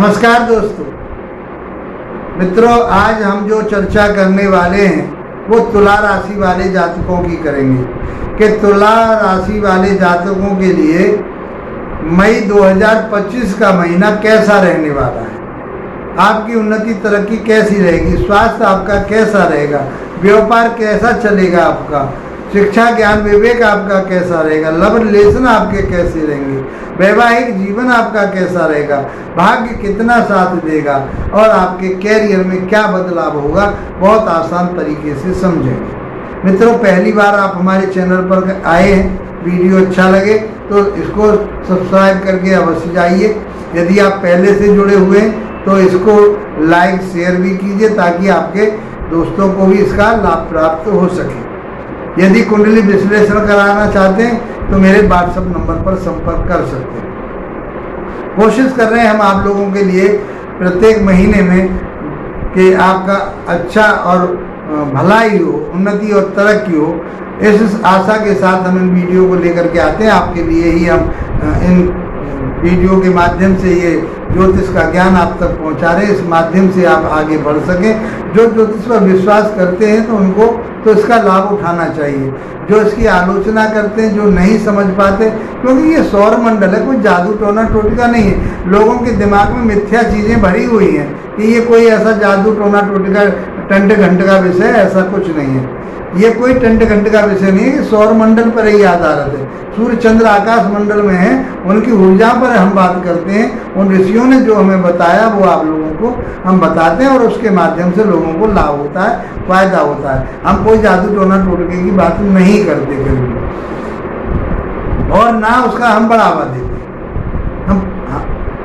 नमस्कार दोस्तों मित्रों, आज हम जो चर्चा करने वाले हैं वो तुला राशि वाले जातकों की करेंगे कि तुला राशि वाले जातकों के लिए मई 2025 का महीना कैसा रहने वाला है। आपकी उन्नति तरक्की कैसी रहेगी, स्वास्थ्य आपका कैसा रहेगा, व्यापार कैसा चलेगा, आपका शिक्षा ज्ञान विवेक आपका कैसा रहेगा, लव रिलेशन आपके कैसे रहेंगे, वैवाहिक जीवन आपका कैसा रहेगा, भाग्य कितना साथ देगा और आपके कैरियर में क्या बदलाव होगा, बहुत आसान तरीके से समझेंगे। मित्रों, पहली बार आप हमारे चैनल पर आए हैं, वीडियो अच्छा लगे तो इसको सब्सक्राइब करके अवश्य जाइए। यदि आप पहले से जुड़े हुए हैं तो इसको लाइक शेयर भी कीजिए ताकि आपके दोस्तों को भी इसका लाभ प्राप्त हो सके। यदि कुंडली विश्लेषण कराना चाहते हैं तो मेरे व्हाट्सएप नंबर पर संपर्क कर सकते हैं। कोशिश कर रहे हैं हम आप लोगों के लिए प्रत्येक महीने में कि आपका अच्छा और भलाई हो, उन्नति और तरक्की हो, इस आशा के साथ हम इन वीडियो को लेकर के आते हैं। आपके लिए ही हम इन वीडियो के माध्यम से ये ज्योतिष का ज्ञान आप तक पहुंचा रहे हैं। इस माध्यम से आप आगे बढ़ सकें। जो ज्योतिष पर विश्वास करते हैं तो उनको तो इसका लाभ उठाना चाहिए। जो इसकी आलोचना करते हैं, जो नहीं समझ पाते, क्योंकि ये सौर मंडल है, कोई जादू टोना टोटका नहीं है। लोगों के दिमाग में मिथ्या चीज़ें भरी हुई हैं कि ये कोई ऐसा जादू टोना टोटका टंट घंट का विषय, ऐसा कुछ नहीं है। ये कोई टंट घंट का विषय नहीं है, सौर मंडल पर ही आधारित है। सूर्य चंद्र आकाश मंडल में है, उनकी ऊर्जा पर हम बात करते हैं। उन ऋषियों ने जो हमें बताया वो आप लोगों को हम बताते हैं और उसके माध्यम से लोगों को लाभ होता है, फायदा होता है। हम कोई जादू टोना टोटके की बात नहीं करते कभी, और ना उसका हम बढ़ावा देते।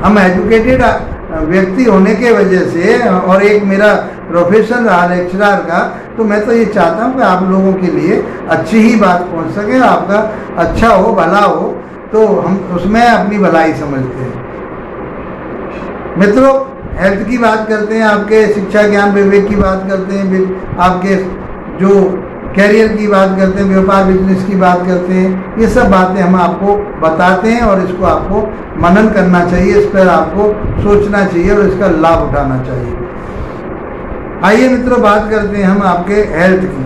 हम एजुकेटेड व्यक्ति होने के वजह से, और एक मेरा प्रोफेशन रहा लेक्चरर का, तो मैं तो ये चाहता हूँ कि आप लोगों के लिए अच्छी ही बात पहुँच सके, आपका अच्छा हो, भला हो, तो हम उसमें अपनी भलाई समझते हैं। मित्रों, हेल्थ की बात करते हैं, आपके शिक्षा ज्ञान विवेक की बात करते हैं, आपके जो कैरियर की बात करते हैं, व्यापार बिजनेस की बात करते हैं। ये सब बातें हम आपको बताते हैं और इसको आपको मनन करना चाहिए, इस पर आपको सोचना चाहिए और इसका लाभ उठाना चाहिए। आइए मित्रों, बात करते हैं हम आपके हेल्थ की।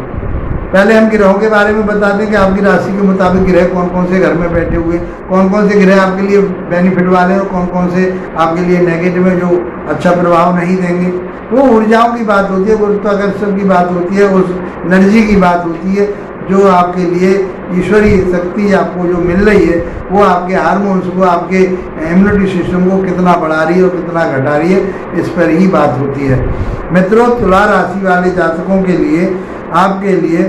पहले हम ग्रहों के बारे में बताते हैं कि आपकी राशि के मुताबिक ग्रह कौन कौन से घर में बैठे हुए, कौन कौन से ग्रह आपके लिए बेनिफिट वाले और कौन कौन से आपके लिए नेगेटिव है, जो अच्छा प्रभाव नहीं देंगे। वो ऊर्जाओं की बात होती है, गुरुत्वाकर्षण की बात होती है, उस एनर्जी की बात होती है जो आपके लिए ईश्वरीय शक्ति आपको जो मिल रही है, वो आपके हार्मोन्स को, आपके इम्यूनिटी सिस्टम को कितना बढ़ा रही है और कितना घटा रही है, इस पर ही बात होती है। मित्रों, तुला राशि वाले जातकों के लिए, आपके लिए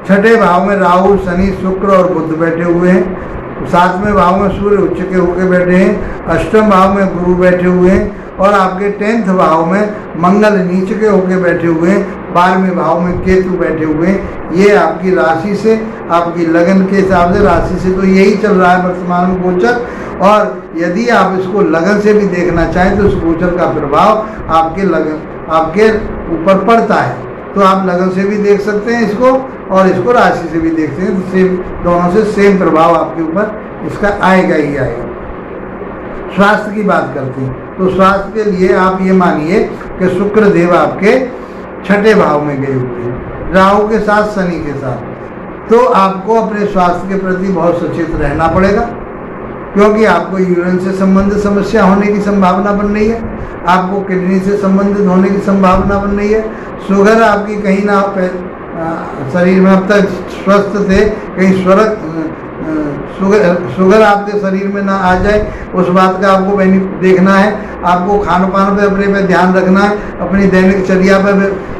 छठे भाव में राहु, शनि, शुक्र और बुध बैठे हुए हैं। सातवें भाव में सूर्य उच्च के होकर बैठे हैं। अष्टम भाव में गुरु बैठे हुए हैं और आपके 10th भाव में मंगल नीच के होकर बैठे हुए हैं। 12वें भाव में केतु बैठे हुए हैं। ये आपकी राशि से, आपकी लगन के हिसाब से, राशि से तो यही चल रहा है वर्तमान में गोचर। और यदि आप इसको लगन से भी देखना चाहें तो इस गोचर का प्रभाव आपके लगन, आपके ऊपर पड़ता है, तो आप लगन से भी देख सकते हैं इसको और इसको राशि से भी देखते हैं, तो सेम, दोनों से सेम प्रभाव आपके ऊपर इसका आएगा ही आएगा। स्वास्थ्य की बात करते हैं तो स्वास्थ्य के लिए आप ये मानिए कि शुक्र देव आपके छठे भाव में गए हुए हैं, राहु के साथ, शनि के साथ। तो आपको अपने स्वास्थ्य के प्रति बहुत सचेत रहना पड़ेगा, क्योंकि आपको यूरिन से संबंधित समस्या होने की संभावना बन रही है, आपको किडनी से संबंधित होने की संभावना बन रही है। शुगर आपकी कहीं ना शरीर में, अब तक स्वस्थ थे, कहीं शुगर आपके शरीर में ना आ जाए, उस बात का आपको देखना है। आपको खान पान पे अपने पे ध्यान रखना है, अपनी दैनिकचर्या पे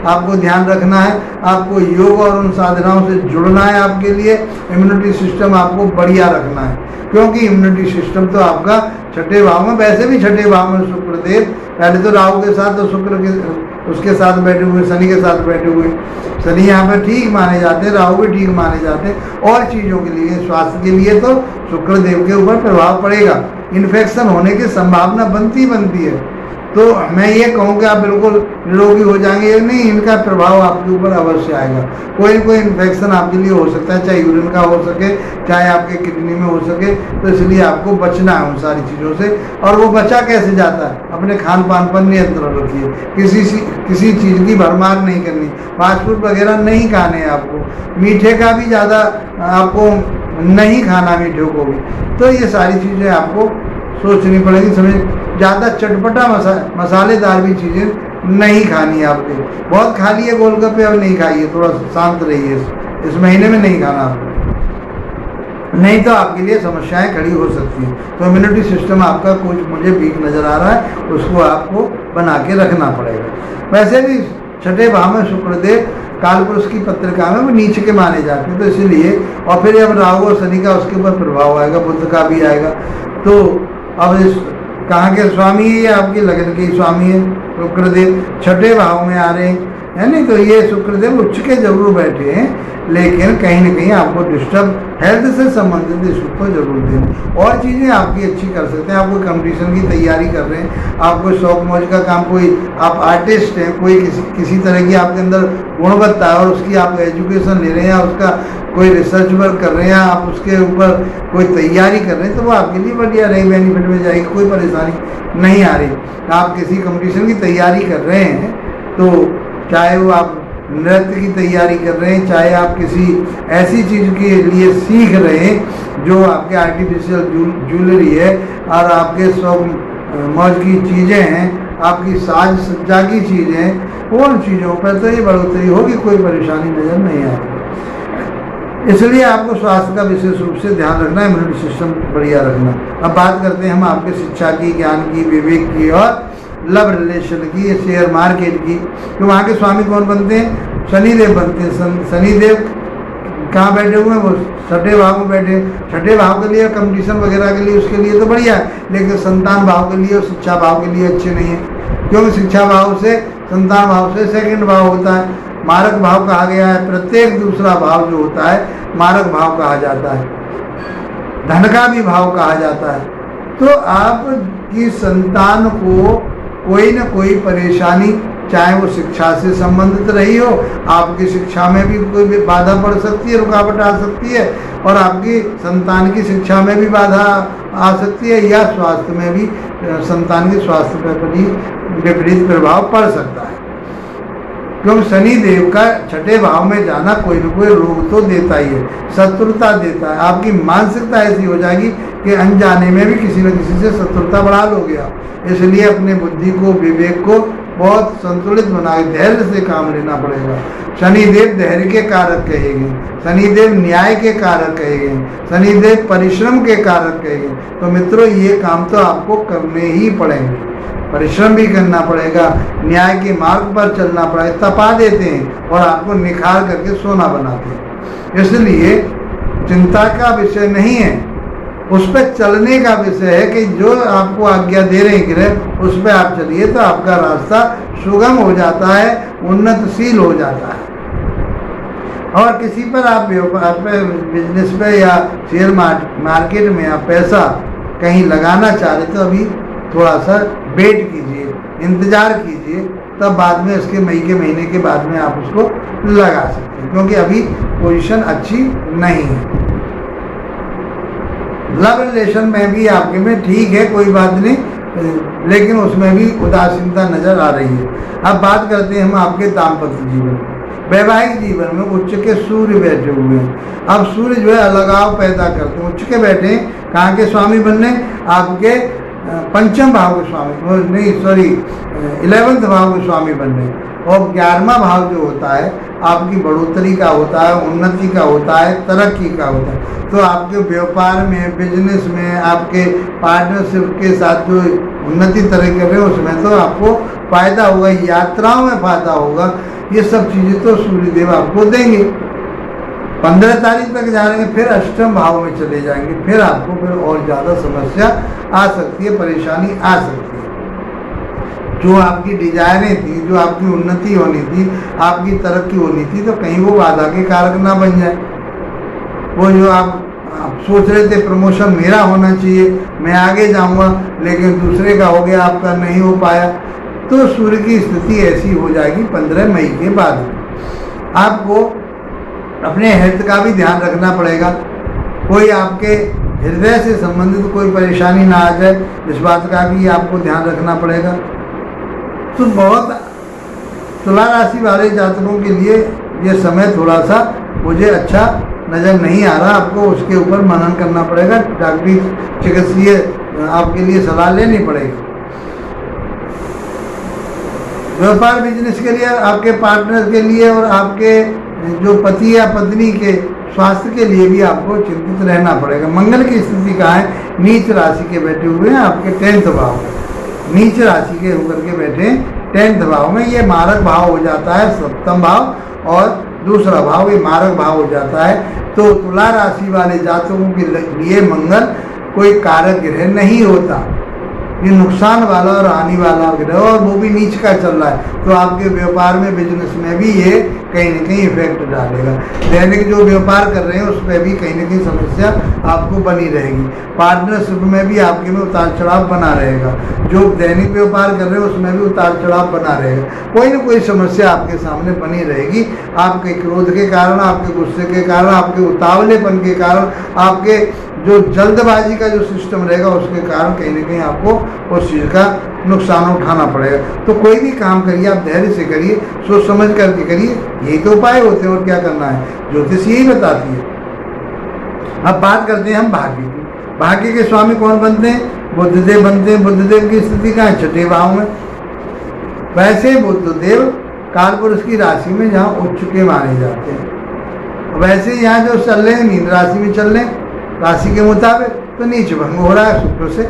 आपको ध्यान रखना है। आपको योग और उन साधनाओं से जुड़ना है। आपके लिए इम्यूनिटी सिस्टम आपको बढ़िया रखना है, क्योंकि इम्यूनिटी सिस्टम तो आपका छठे भाव में, वैसे भी छठे भाव में शुक्रदेव पहले तो राहु के साथ, तो शुक्र के उसके साथ बैठे हुए, शनि के साथ बैठे हुए। शनि यहाँ पर ठीक माने जाते हैं, राहु भी ठीक माने जाते हैं। और चीज़ों के लिए, स्वास्थ्य के लिए तो शुक्रदेव के ऊपर प्रभाव पड़ेगा। इन्फेक्शन होने की संभावना बनती है, तो मैं ये कहूँ कि आप बिल्कुल निरोगी हो जाएंगे नहीं, इनका प्रभाव आपके ऊपर अवश्य आएगा। कोई ना कोई इन्फेक्शन आपके लिए हो सकता है, चाहे यूरिन का हो सके, चाहे आपके किडनी में हो सके। तो इसलिए आपको बचना है उन सारी चीज़ों से। और वो बचा कैसे जाता है? अपने खान पान पर नियंत्रण रखिए, किसी चीज़ की भरमार नहीं करनी, फास्ट फूड वगैरह नहीं खाने हैं आपको, मीठे का भी ज़्यादा आपको नहीं खाना, मीठे को भी। तो ये सारी चीज़ें आपको सोचनी पड़ेगी, समझ। ज़्यादा चटपटा मसालेदार भी चीज़ें नहीं खानी है आपको। बहुत खा लिए गोलगप्पे, अब नहीं खाइए, थोड़ा शांत रहिए, इस महीने में नहीं खाना आपको, नहीं तो आपके लिए समस्याएं खड़ी हो सकती हैं। तो इम्यूनिटी सिस्टम आपका कुछ मुझे वीक नज़र आ रहा है, उसको आपको बना के रखना पड़ेगा। वैसे भी छठे भाव में शुक्रदेव कालपुरुष की पत्रिका में वो नीचे के माने जाते हैं, तो इसीलिए। और फिर अब राहु और शनि का उसके ऊपर प्रभाव आएगा, बुध का भी आएगा। तो अब इस कहाँ के स्वामी है? ये आपकी लगन के स्वामी है शुक्रदेव, छठे भाव में आ रहे हैं, है नहीं। तो ये शुक्रदेव उच्च के जरूर बैठे हैं, लेकिन कहीं ना कहीं आपको डिस्टर्ब, हेल्थ से संबंधित इशू को जरूर दें। और चीज़ें आपकी अच्छी कर सकते हैं। आप कोई कंपटीशन की तैयारी कर रहे हैं, आप कोई शौक मौज का काम, कोई आप आर्टिस्ट हैं, कोई किसी तरह की आपके अंदर गुणवत्ता है और उसकी आप एजुकेशन ले रहे हैं, उसका कोई रिसर्च वर्क कर रहे हैं, आप उसके ऊपर कोई तैयारी कर रहे हैं, तो वो आपके लिए बढ़िया रही, बेनिफिट में जाएगी, कोई परेशानी नहीं आ रही। आप किसी कंपटीशन की तैयारी कर रहे हैं, तो चाहे वो आप नृत्य की तैयारी कर रहे हैं, चाहे आप किसी ऐसी चीज़ के लिए सीख रहे हैं जो आपके आर्टिफिशियल ज्वेलरी है और आपके शौक मौज की चीज़ें हैं, आपकी साज सज्जा की चीज़ें हैं, उन चीज़ों पर तो ये बढ़ोतरी होगी, कोई परेशानी नज़र नहीं आ रही। इसलिए आपको स्वास्थ्य का विशेष रूप से ध्यान रखना है, इम्यूनिटी सिस्टम बढ़िया रखना। अब बात करते हैं हम आपके शिक्षा की, ज्ञान की, विवेक की और लव रिलेशन की, शेयर मार्केट की। तो वहाँ के स्वामी कौन बनते हैं? शनिदेव बनते हैं। शनिदेव कहाँ बैठे हुए हैं? वो छठे भाव में बैठे। छठे भाव के लिए कंपटीशन वगैरह के लिए, उसके लिए तो बढ़िया है, लेकिन संतान भाव के लिए और शिक्षा भाव के लिए अच्छे नहीं है, क्योंकि शिक्षा भाव से, संतान भाव से सेकंड भाव होता है, मारक भाव कहा गया है। प्रत्येक दूसरा भाव जो होता है मारक भाव कहा जाता है, धन का भी भाव कहा जाता है। तो आपकी संतान को कोई ना कोई परेशानी, चाहे वो शिक्षा से संबंधित रही हो, आपकी शिक्षा में भी कोई भी बाधा पड़ सकती है, रुकावट आ सकती है, और आपकी संतान की शिक्षा में भी बाधा आ सकती है, या स्वास्थ्य में भी संतान के स्वास्थ्य पर भी विपरीत प्रभाव पड़ सकता है। क्योंकि शनि देव का छठे भाव में जाना कोई न कोई रोग तो देता ही है, शत्रुता देता है। आपकी मानसिकता ऐसी हो जाएगी कि अनजाने में भी किसी न किसी से शत्रुता बढ़ा लोगे आप। इसलिए अपने बुद्धि को, विवेक को बहुत संतुलित बना के धैर्य से काम लेना पड़ेगा। शनिदेव धैर्य के कारक कहे गए, शनिदेव न्याय के कारक कहे गए, शनिदेव परिश्रम के कारक कहे गए। तो मित्रों, ये काम तो आपको करने ही पड़ेंगे, परिश्रम भी करना पड़ेगा, न्याय के मार्ग पर चलना पड़ेगा। तपा देते हैं और आपको निखार करके सोना बनाते हैं। इसलिए चिंता का विषय नहीं है, उस पर चलने का विषय है कि जो आपको आज्ञा दे रहे हैं ग्रह, उस पर आप चलिए तो आपका रास्ता सुगम हो जाता है, उन्नतशील हो जाता है। और किसी पर आप व्यापार पे, बिजनेस पे या शेयर मार्केट में आप पैसा कहीं लगाना चाह रहे, तो अभी थोड़ा सा वेट कीजिए, इंतज़ार कीजिए, तब बाद में इसके मई के महीने के बाद में आप उसको लगा सकते हैं, क्योंकि अभी पोजीशन अच्छी नहीं है। लव रिलेशन में भी आपके में ठीक है, कोई बात नहीं, लेकिन उसमें भी उदासीनता नजर आ रही है। अब बात करते हैं हम आपके दाम्पत्य जीवन, वैवाहिक जीवन में उच्च के सूर्य बैठे हुए हैं। अब सूर्य जो है अलगाव पैदा करते हैं, उच्च के बैठे हैं, कहाँ के स्वामी बनने? आपके पंचम भाव के स्वामी, नहीं सॉरी 11वें भाव के स्वामी बनने। और 11वां भाव जो होता है आपकी बढ़ोतरी का होता है, उन्नति का होता है, तरक्की का होता है। तो आपके व्यापार में, बिजनेस में, आपके पार्टनरशिप के साथ जो उन्नति तरह कर रहे हो उसमें तो आपको फायदा होगा, यात्राओं में फायदा होगा। ये सब चीज़ें तो सूर्यदेव आपको देंगे। 15 तारीख तक जा रहे हैं, फिर अष्टम भाव में चले जाएंगे, फिर आपको फिर और ज़्यादा समस्या आ सकती है, परेशानी आ सकती है। जो आपकी डिजायरें थी, जो आपकी उन्नति होनी थी, आपकी तरक्की होनी थी, तो कहीं वो बाधा के कारक ना बन जाए। वो जो आप आप सोच रहे थे प्रमोशन मेरा होना चाहिए, मैं आगे जाऊंगा, लेकिन दूसरे का हो गया, आपका नहीं हो पाया, तो सूर्य की स्थिति ऐसी हो जाएगी 15 मई के बाद। आपको अपने हेल्थ का भी ध्यान रखना पड़ेगा, कोई आपके हृदय से संबंधित कोई परेशानी ना आ जाए, इस बात का भी आपको ध्यान रखना पड़ेगा। तो बहुत तुला राशि वाले जातकों के लिए ये समय थोड़ा सा मुझे अच्छा नज़र नहीं आ रहा, आपको उसके ऊपर मनन करना पड़ेगा, डॉक्टरी चिकित्सीय आपके लिए सलाह लेनी पड़ेगी। व्यापार बिजनेस के लिए, आपके पार्टनर के लिए और आपके जो पति या पत्नी के स्वास्थ्य के लिए भी आपको चिंतित रहना पड़ेगा। मंगल की स्थिति कहाँ है? नीच राशि के बैठे हुए हैं आपके 10th भाव में, नीच राशि के होकर के बैठे 10th भाव में। ये मारक भाव हो जाता है 7th भाव, और दूसरा भाव ये मारक भाव हो जाता है। तो तुला राशि वाले जातकों के लिए मंगल कोई कारक ग्रह नहीं होता, ये नुकसान वाला और हानि वाला ग्रह, और वो भी नीच का चल रहा है, तो आपके व्यापार में, बिजनेस में भी ये कहीं न कहीं इफेक्ट डालेगा। दैनिक जो व्यापार कर रहे हैं उस पर भी कहीं न कहीं समस्या आपको बनी रहेगी। पार्टनरशिप में भी आपके में उतार चढ़ाव बना रहेगा, जो दैनिक व्यापार कर रहे हैं उसमें भी उतार चढ़ाव बना रहेगा, कोई ना कोई समस्या आपके सामने बनी रहेगी। आपके क्रोध के कारण, आपके गुस्से के कारण, आपके उतावलेपन के कारण, आपके जो जल्दबाजी का जो सिस्टम रहेगा उसके कारण कहीं ना कहीं आपको उस चीज़ का नुकसान उठाना पड़ेगा। तो कोई भी काम करिए आप धैर्य से करिए, सोच समझ करके करिए, यही तो उपाय होते हैं और क्या करना है, ज्योतिष यही बताती है। अब बात करते हैं हम भाग्य की। भाग्य के स्वामी कौन बनते हैं? बुद्धदेव बनते हैं। बुद्धदेव की स्थिति कहाँ है? 6ठे भाव में। वैसे बुद्धदेव कालपुरुष की राशि में जहाँ उच्च के माने जाते हैं, वैसे यहाँ जो चल रहे हैं मीन राशि में चल रहे हैं राशि के मुताबिक, तो नीच भंग हो रहा है शुक्र से,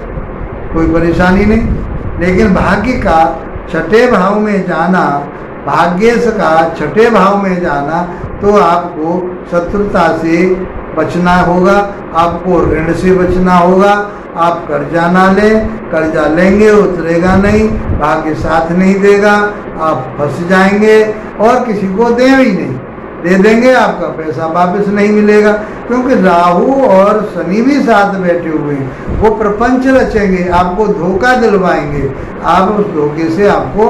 कोई परेशानी नहीं। लेकिन भाग्य का 6ठे भाव में जाना, भाग्येश का 6ठे भाव में जाना, तो आपको शत्रुता से बचना होगा, आपको ऋण से बचना होगा। आप कर्जा ना लें, कर्जा लेंगे उतरेगा नहीं, भाग्य साथ नहीं देगा, आप फंस जाएंगे और किसी को दें ही नहीं, दे देंगे आपका पैसा वापस नहीं मिलेगा, क्योंकि राहु और शनि भी साथ बैठे हुए हैं, वो प्रपंच रचेंगे, आपको धोखा दिलवाएंगे, आप उस धोखे से आपको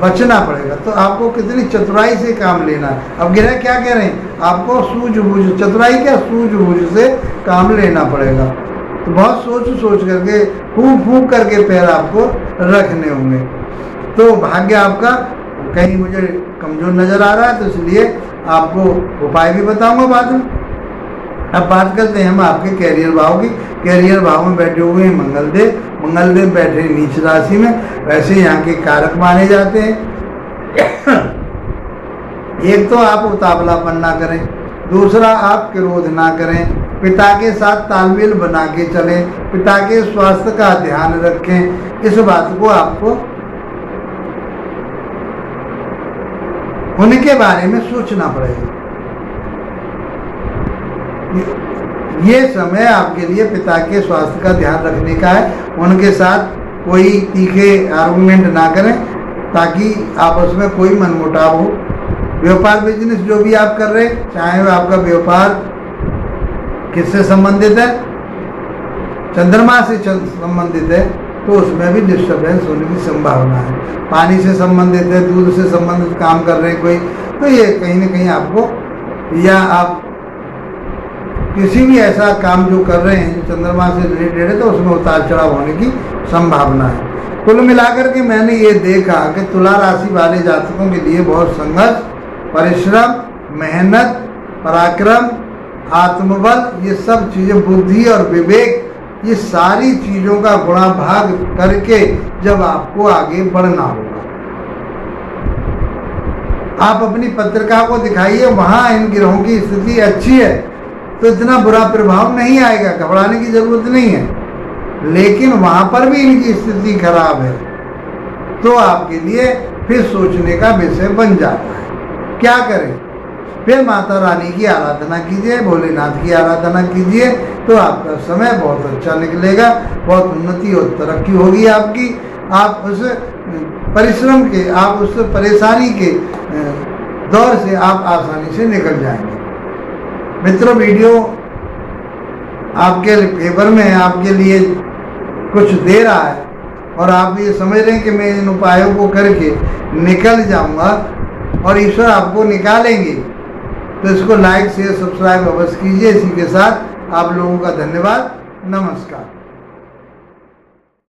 बचना पड़ेगा। तो आपको कितनी चतुराई से काम लेना है। अब ग्रह क्या कह रहे हैं? आपको सूझबूझ, चतुराई क्या, सूझबूझ से काम लेना पड़ेगा। तो बहुत सोच करके, फूंक करके पैर आपको रखने होंगे। तो भाग्य आपका कहीं मुझे कमजोर नजर आ रहा है, तो इसलिए आपको उपाय भी बताऊंगा बाद में। अब बात करते हैं हम आपके कैरियर भाव की। कैरियर भाव में बैठे हुए हैं मंगलदेव। मंगलदेव बैठे नीच राशि में, वैसे यहाँ के कारक माने जाते हैं। एक तो आप उतावलापन ना करें, दूसरा आप क्रोध ना करें, पिता के साथ तालमेल बना के चलें, पिता के स्वास्थ्य का ध्यान रखें, इस बात को आपको उनके बारे में सोचना पड़ेगा। ये समय आपके लिए पिता के स्वास्थ्य का ध्यान रखने का है। उनके साथ कोई तीखे आर्गुमेंट ना करें, ताकि आपस में कोई मनमुटाव हो। व्यापार बिजनेस जो भी आप कर रहे हैं, चाहे वह आपका व्यापार किससे संबंधित है, चंद्रमा से संबंधित है, तो उसमें भी डिस्टर्बेंस होने की संभावना है। पानी से संबंधित है, दूध से संबंधित काम कर रहे हैं कोई, तो ये कहीं ना कहीं आपको, या आप किसी भी ऐसा काम जो कर रहे हैं जो चंद्रमा से रिलेटेड है, तो उसमें उतार चढ़ाव होने की संभावना है। कुल मिलाकर के मैंने ये देखा कि तुला राशि वाले जातकों के लिए बहुत संघर्ष, परिश्रम, मेहनत, पराक्रम, आत्मबल, ये सब चीज़ें, बुद्धि और विवेक, ये सारी चीज़ों का गुणा भाग करके जब आपको आगे बढ़ना होगा, आप अपनी पत्रिका को दिखाइए, वहाँ इन ग्रहों की स्थिति अच्छी है तो इतना बुरा प्रभाव नहीं आएगा, घबराने की जरूरत नहीं है। लेकिन वहाँ पर भी इनकी स्थिति खराब है, तो आपके लिए फिर सोचने का विषय बन जाता है। क्या करें? फिर माता रानी की आराधना कीजिए, भोलेनाथ की आराधना कीजिए, तो आपका समय बहुत अच्छा निकलेगा, बहुत उन्नति और तरक्की होगी आपकी। आप उस परिश्रम के, आप उस परेशानी के दौर से आप आसानी से निकल जाएंगे। मित्रों, वीडियो आपके फेवर में है, आपके लिए कुछ दे रहा है और आप ये समझ रहे हैं कि मैं इन उपायों को करके निकल जाऊंगा और ईश्वर आपको निकालेंगे, तो इसको लाइक शेयर सब्सक्राइब अवश्य कीजिए। इसी के साथ आप लोगों का धन्यवाद। नमस्कार।